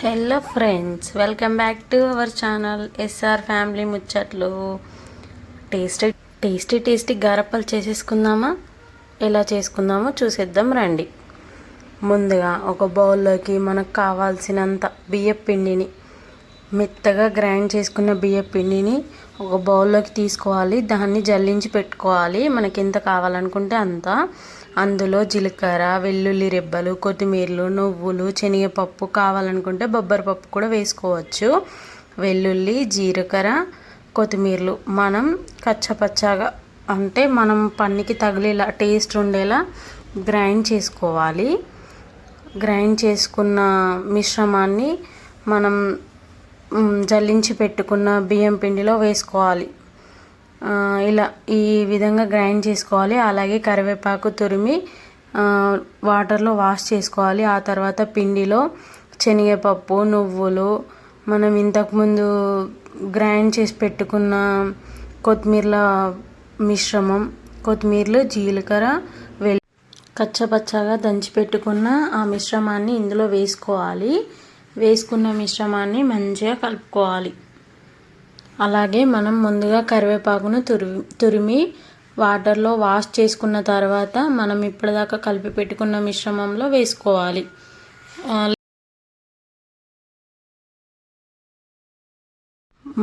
Hello friends, welcome back to our channel SR family ముచ్చట్లు. Tasty గారప్పలు చేసేసుకుందామా? ఎలా చేసుకుందామో చూసేద్దాం రండి. ముందుగా ఒక బౌల్లోకి మనకు కావాల్సినంత బియ్యం పిండిని, మెత్తగా గ్రైండ్ చేసుకున్న బియ్యం పిండిని ఒక బౌల్లోకి తీసుకోవాలి. దాన్ని జల్లించి పెట్టుకోవాలి. మనకి ఎంత కావాలనుకుంటే అంత. అందులో జీలకర్ర, వెల్లుల్లి రెబ్బలు, కొత్తిమీరలు, నువ్వులు, శనగపప్పు, కావాలనుకుంటే బొబ్బరిపప్పు కూడా వేసుకోవచ్చు. వెల్లుల్లి, జీలకర్ర, కొత్తిమీరలు మనం కచ్చపచ్చగా అంటే మనం పన్నుకి తగిలేలా టేస్ట్ ఉండేలా గ్రైండ్ చేసుకోవాలి. గ్రైండ్ చేసుకున్న మిశ్రమాన్ని మనం జల్లించి పెట్టుకున్న బియ్యం పిండిలో వేసుకోవాలి. ఇలా ఈ విధంగా గ్రైండ్ చేసుకోవాలి. అలాగే కరివేపాకు తురిమి వాటర్లో వాష్ చేసుకోవాలి. ఆ తర్వాత పిండిలో శనగపప్పు, నువ్వులు, మనం ఇంతకుముందు గ్రైండ్ చేసి పెట్టుకున్న కొత్తిమీరల మిశ్రమం, కొత్తిమీరలు, జీలకర్ర, కచ్చపచ్చగా దంచి పెట్టుకున్న ఆ మిశ్రమాన్ని ఇందులో వేసుకోవాలి. వేసుకున్న మిశ్రమాన్ని మంచిగా కలుపుకోవాలి. అలాగే మనం ముందుగా కరివేపాకును తురిమి వాటర్లో వాష్ చేసుకున్న తర్వాత మనం ఇప్పటిదాకా కలిపి పెట్టుకున్న మిశ్రమంలో వేసుకోవాలి.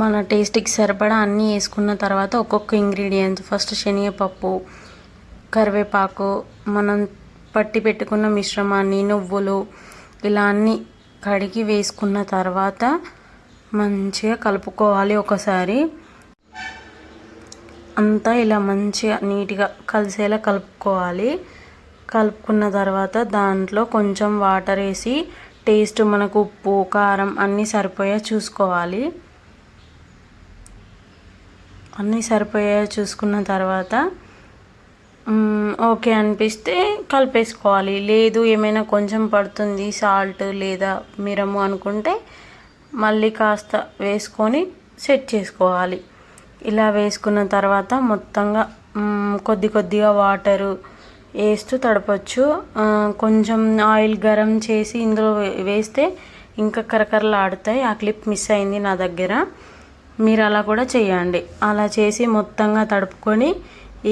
మన టేస్ట్కి సరిపడా అన్నీ వేసుకున్న తర్వాత ఒక్కొక్క ఇంగ్రీడియంట్స్, ఫస్ట్ శనగపప్పు, కరివేపాకు, మనం పట్టి పెట్టుకున్న మిశ్రమాన్ని, నువ్వులు, ఇలా అన్నీ కడిగి వేసుకున్న తర్వాత మంచిగా కలుపుకోవాలి. ఒకసారి అంతా ఇలా మంచిగా నీట్గా కలిసేలా కలుపుకోవాలి. కలుపుకున్న తర్వాత దాంట్లో కొంచెం వాటర్ వేసి టేస్ట్ మనకు ఉప్పు, కారం అన్నీ సరిపోయా చూసుకోవాలి. అన్నీ సరిపోయా చూసుకున్న తర్వాత ఓకే అనిపిస్తే కలిపేసుకోవాలి. లేదు ఏమైనా కొంచెం పడుతుంది సాల్ట్ లేదా మిరము అనుకుంటే మళ్ళీ కాస్త వేసుకొని సెట్ చేసుకోవాలి. ఇలా వేసుకున్న తర్వాత మొత్తంగా కొద్దిగా వాటరు వేస్తూ తడపచ్చు. కొంచెం ఆయిల్ గరం చేసి ఇందులో వేస్తే ఇంకా కరకరలాడుతాయి. ఆ క్లిప్ మిస్ అయింది నా దగ్గర. మీరు అలా కూడా చేయండి. అలా చేసి మొత్తంగా తడుపుకొని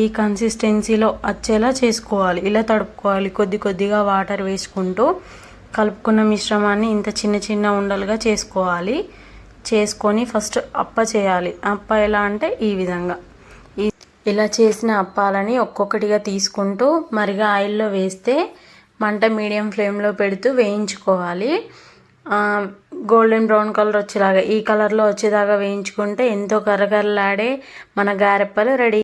ఈ కన్సిస్టెన్సీలో వచ్చేలా చేసుకోవాలి. ఇలా తడుపుకోవాలి. కొద్దిగా వాటర్ వేసుకుంటూ కలుపుకున్న మిశ్రమాన్ని ఇంత చిన్న ఉండలుగా చేసుకోవాలి. చేసుకొని ఫస్ట్ అప్ప చేయాలి. అప్ప ఎలా అంటే ఈ విధంగా ఇలా చేసిన అప్పాలని ఒక్కొక్కటిగా తీసుకుంటూ మరిగా ఆయిల్లో వేస్తే మంట మీడియం ఫ్లేమ్లో పెడుతూ వేయించుకోవాలి. గోల్డెన్ బ్రౌన్ కలర్ వచ్చేలాగా, ఈ కలర్లో వచ్చేదాకా వేయించుకుంటే ఎంతో కరకరలాడే మన గారెప్పలు రెడీ.